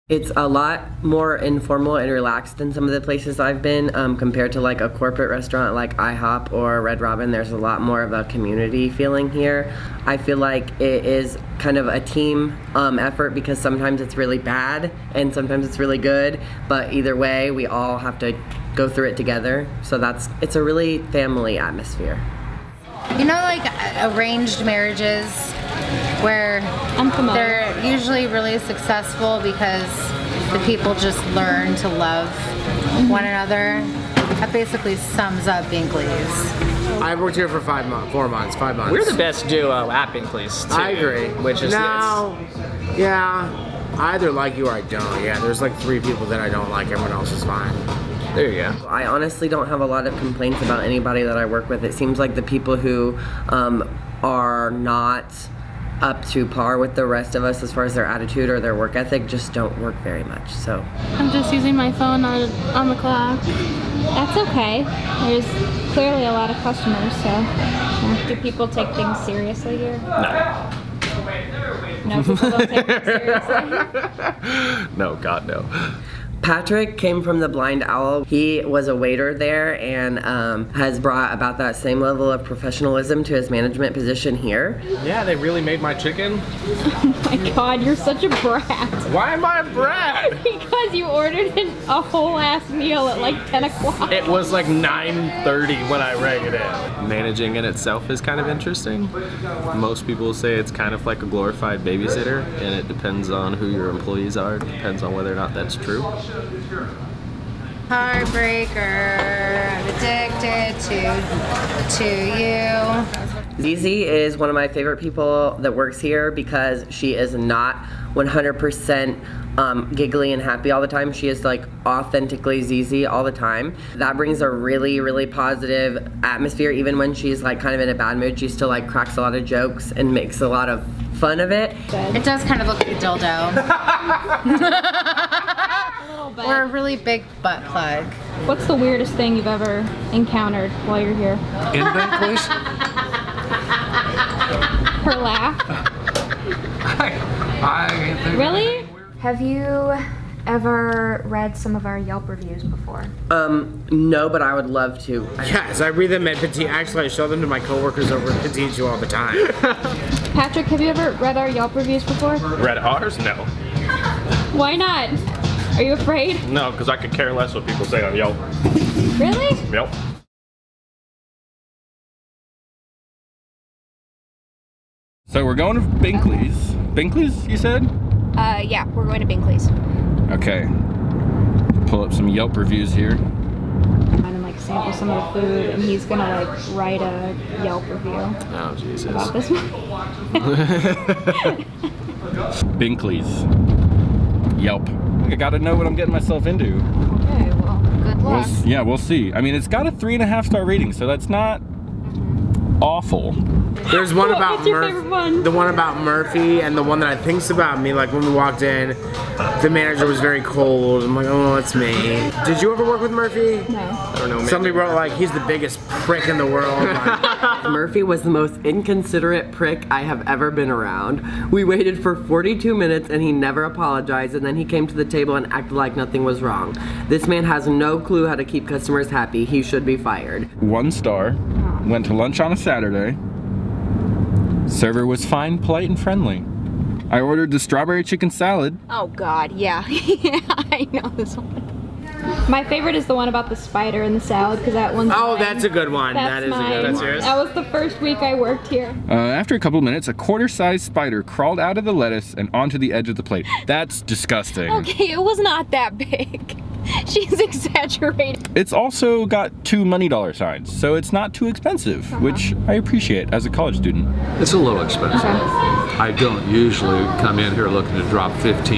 It's a lot more informal and relaxed than some of the places I've been compared to like a corporate restaurant like IHOP or Red Robin. There's a lot more of a community feeling here. I feel like it is kind of a team effort because sometimes it's really bad and sometimes it's really good, but either way we all have to go through it together. So it's a really family atmosphere. You know, like arranged marriages where they're usually really successful because the people just learn to love one another. That basically sums up Binkley's. I've worked here for 5 months, 4 months, 5 months. We're the best duo at Binkley's too. I agree. Which is yeah, I either like you or I don't. Yeah, there's like 3 people that I don't like. Everyone else is fine. There you go. I honestly don't have a lot of complaints about anybody that I work with. It seems like the people who are not up to par with the rest of us as far as their attitude or their work ethic just don't work very much. So I'm just using my phone on the clock. That's okay. There's clearly a lot of customers, so do people take things seriously here? No. No, people don't take things seriously. No, God no. Patrick came from the Blind Owl. He was a waiter there and has brought about that same level of professionalism to his management position here. Yeah, they really made my chicken. Oh my God, you're such a brat. Why am I a brat? Because you ordered a whole ass meal at like 10 o'clock. It was like 9:30 when I rang it in. Managing in itself is kind of interesting. Most people say it's kind of like a glorified babysitter, and it depends on who your employees are. It depends on whether or not that's true. Heartbreaker, I'm addicted to you. Zizi is one of my favorite people that works here because she is not 100% giggly and happy all the time. She is like authentically Zizi all the time. That brings a really, really positive atmosphere. Even when she's like kind of in a bad mood, she still like cracks a lot of jokes and makes a lot of fun of it. It does kind of look like a dildo. Or a really big butt plug. What's the weirdest thing you've ever encountered while you're here? In Binkley's? Her laugh? I can't think. Really? Have you ever read some of our Yelp reviews before? No, but I would love to. Yes, I read them at Petit. Actually, I show them to my coworkers over at Petit all the time. Patrick, have you ever read our Yelp reviews before? Read ours? No. Why not? Are you afraid? No, because I could care less what people say on Yelp. Really? Yep. So we're going to Binkley's. Binkley's, you said? Yeah, we're going to Binkley's. Okay. Pull up some Yelp reviews here. And like sample some of the food, and he's gonna like write a Yelp review Oh, Jesus. about this one. Binkley's. Yelp. I gotta know what I'm getting myself into. Okay, well, good luck. We'll see. I mean, it's got a 3.5-star rating, so that's not awful. There's one about What's your favorite one? The one about Murphy, and the one that I think's about me. Like when we walked in, the manager was very cold. I'm like, oh, it's me. Did you ever work with Murphy? No. I don't know. Somebody wrote like, he's the biggest prick in the world. Like, Murphy was the most inconsiderate prick I have ever been around. We waited for 42 minutes and he never apologized, and then he came to the table and acted like nothing was wrong. This man has no clue how to keep customers happy. He should be fired. 1 star. Went to lunch on a Saturday. Server was fine, polite, and friendly. I ordered the strawberry chicken salad. Oh God, yeah. Yeah, I know this one. My favorite is the one about the spider in the salad, because that one's oh, mine. that's a good one. That's That is mine. a good That's one. yours? That was the first week I worked here. After a couple minutes, a quarter-sized spider crawled out of the lettuce and onto the edge of the plate. That's disgusting. Okay, it was not that big. She's exaggerating. It's also got 2 money dollar signs, so it's not too expensive, which I appreciate as a college student. It's a little expensive. I don't usually come in here looking to drop $15 to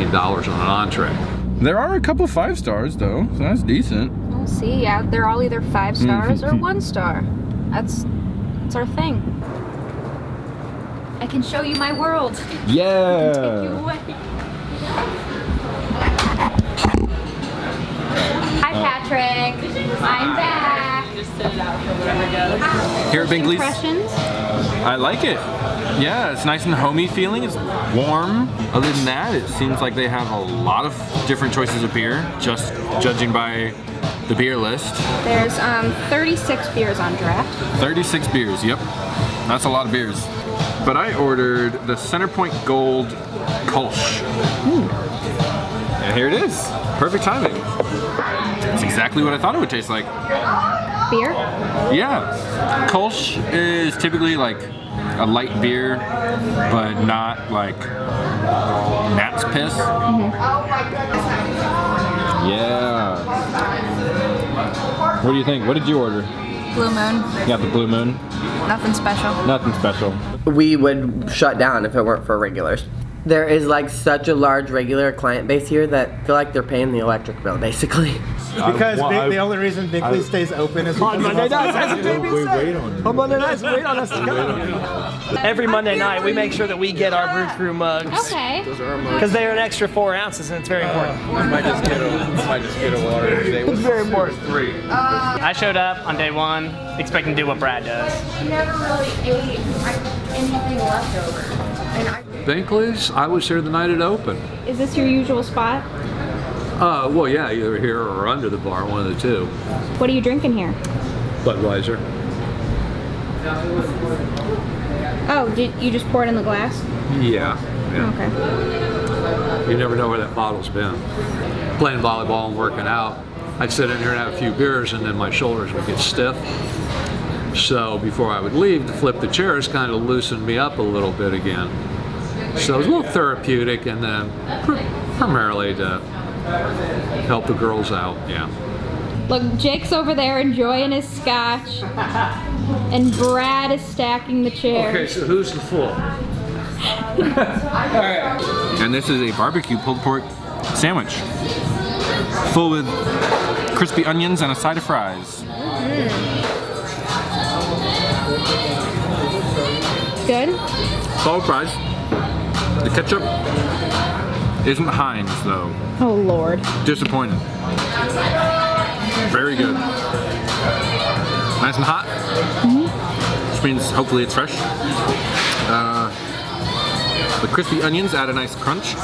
$18 on an entree. There are a couple 5 stars though, so that's decent. We'll see, yeah, they're all either 5 stars or 1 star. That's our thing. I can show you my world. Yeah. Take you away. Hi, Patrick. I'm back. Here at Binkley's, Impressions? I like it. Yeah, it's nice and homey feeling. It's warm. Other than that, it seems like they have a lot of different choices of beer, just judging by the beer list. There's 36 beers on draft. 36 beers, yep. That's a lot of beers. But I ordered the Centerpoint Gold Kolsch. And here it is. Perfect timing. It's exactly what I thought it would taste like. Beer? Yeah. Kolsch is typically like a light beer, but not like gnat's piss. Yeah. What do you think? What did you order? Blue Moon. You got the Blue Moon? Nothing special. Nothing special. We would shut down if it weren't for regulars. There is like such a large regular client base here that I feel like they're paying the electric bill basically. Because the only reason Binkley stays open is on Monday nights. We wait on you. On Monday nights, wait on us to come. Every Monday night, we make sure that we get our Brew Crew mugs. Okay. Because they're an extra 4 ounces, and it's very important. Might just get a water today. It's very important. 3. I showed up on day 1, expecting to do what Brad does. I never really ate anything left over. Binkley's, I was here the night it opened. Is this your usual spot? Well, yeah, either here or under the bar, one of the two. What are you drinking here? Budweiser. Oh, did you just pour it in the glass? Yeah. Okay. You never know where that bottle's been. Playing volleyball and working out, I'd sit in here and have a few beers and then my shoulders would get stiff. So before I would leave, to flip the chairs kind of loosened me up a little bit again. So it was a little therapeutic, and then primarily to help the girls out, yeah. Look, Jake's over there enjoying his scotch, and Brad is stacking the chairs. Okay, so who's the fool? And this is a barbecue pulled pork sandwich, full with crispy onions and a side of fries. Good? Solid fries. The ketchup isn't Heinz though. Oh Lord. Disappointed. Very good. Nice and hot. Which means hopefully it's fresh. The crispy onions add a nice crunch.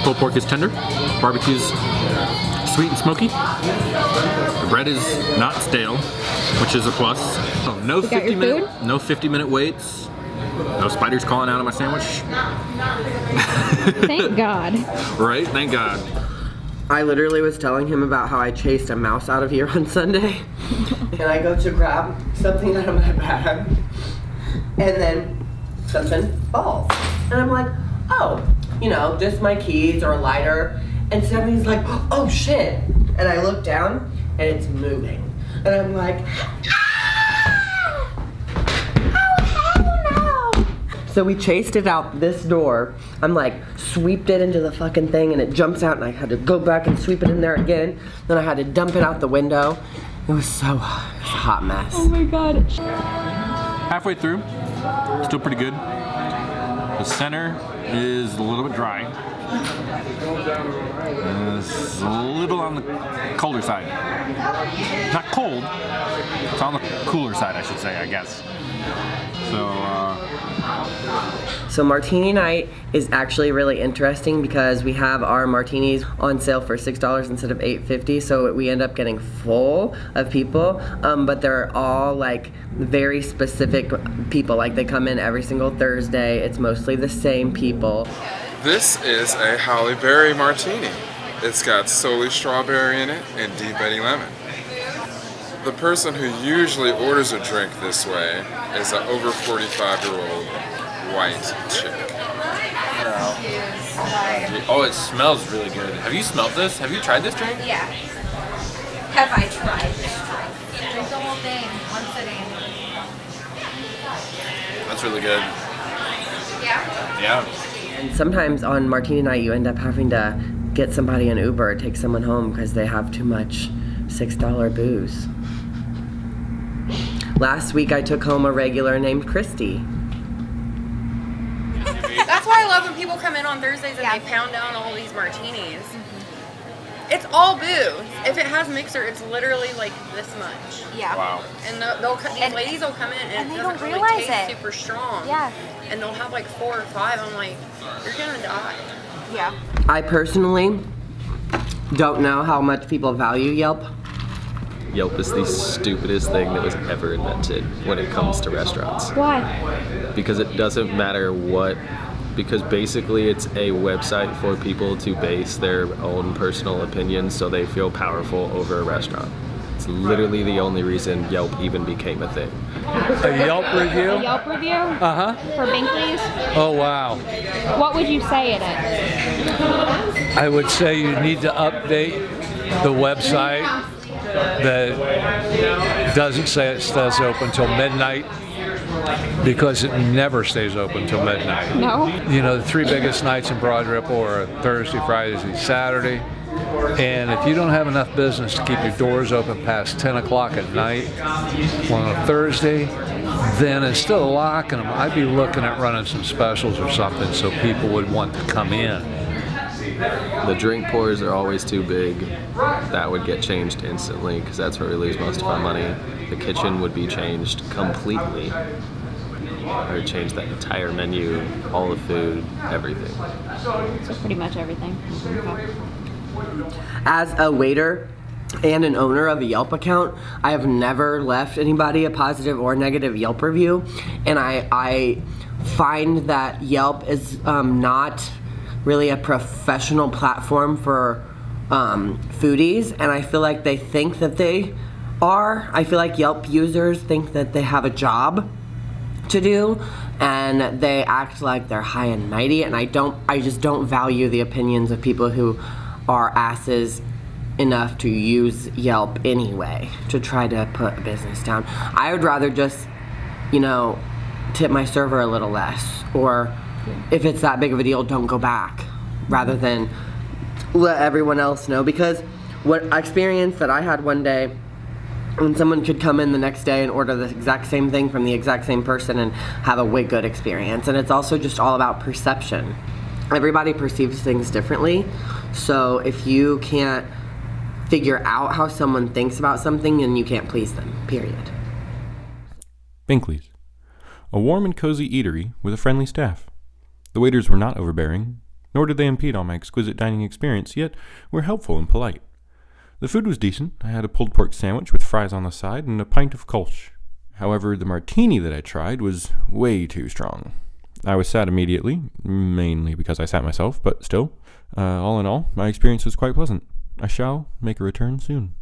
Pulled pork is tender. Barbecue's sweet and smoky. The bread is not stale, which is a plus. Oh, no 50-minute waits. No spiders crawling out of my sandwich. Thank God. Right? Thank God. I literally was telling him about how I chased a mouse out of here on Sunday. And I go to grab something out of my bag. And then something falls. And I'm like, oh, just my keys or a lighter. And Stephanie's like, oh shit. And I look down and it's moving. And I'm like, so we chased it out this door. I'm like, sweeped it into the fucking thing and it jumps out and I had to go back and sweep it in there again. Then I had to dump it out the window. It was a hot mess. Oh my God. Halfway through, still pretty good. The center is a little bit dry. It's a little on the colder side. Not cold, it's on the cooler side, I should say, I guess. So martini night is actually really interesting because we have our martinis on sale for $6 instead of $8.50, so we end up getting full of people, but they're all like very specific people. Like they come in every single Thursday. It's mostly the same people. This is a Holly Berry Martini. It's got solely strawberry in it and deep Eddie lemon. The person who usually orders a drink this way is an over 45-year-old white chick. Oh, it smells really good. Have you smelled this? Have you tried this drink? Yeah. Have I tried this drink? Drink the whole thing, one sitting. That's really good. Yeah? Yeah. And sometimes on martini night you end up having to get somebody an Uber or take someone home because they have too much $6 booze. Last week I took home a regular named Christy. That's why I love when people come in on Thursdays and they pound down all these martinis. It's all booze. If it has mixer, it's literally like this much. Yeah. Wow. And these ladies will come in and they it don't doesn't really realize taste it. super strong. Yeah. And they'll have like 4 or 5. I'm like, you're gonna die. Yeah. I personally don't know how much people value Yelp. Yelp is the stupidest thing that was ever invented when it comes to restaurants. Why? Because it doesn't matter what, because basically it's a website for people to base their own personal opinions so they feel powerful over a restaurant. It's literally the only reason Yelp even became a thing. A Yelp review? A Yelp review? Uh-huh. For Binkley's? Oh, wow. What would you say in it? I would say you need to update the website that doesn't say it stays open till midnight, because it never stays open till midnight. No? You know, the 3 biggest nights in Broad Ripple are Thursday, Friday, and Saturday. And if you don't have enough business to keep your doors open past 10 o'clock at night on a Thursday, then instead of locking them, I'd be looking at running some specials or something so people would want to come in. The drink pours are always too big. That would get changed instantly because that's where we lose most of our money. The kitchen would be changed completely. I would change that entire menu, all the food, everything. So pretty much everything. Okay. As a waiter and an owner of a Yelp account, I have never left anybody a positive or negative Yelp review, and I find that Yelp is not really a professional platform for foodies, and I feel like they think that they are. I feel like Yelp users think that they have a job to do, and they act like they're high and mighty, and I just don't value the opinions of people who are asses enough to use Yelp anyway to try to put a business down. I would rather just, tip my server a little less, or if it's that big of a deal, don't go back, rather than let everyone else know. Because what experience that I had one day, when someone could come in the next day and order the exact same thing from the exact same person and have a way good experience. And it's also just all about perception. Everybody perceives things differently, so if you can't figure out how someone thinks about something, then you can't please them, period. Binkley's, a warm and cozy eatery with a friendly staff. The waiters were not overbearing, nor did they impede on my exquisite dining experience, yet were helpful and polite. The food was decent. I had a pulled pork sandwich with fries on the side and a pint of Kolsch. However, the martini that I tried was way too strong. I was sad immediately, mainly because I sat myself, but still, all in all, my experience was quite pleasant. I shall make a return soon.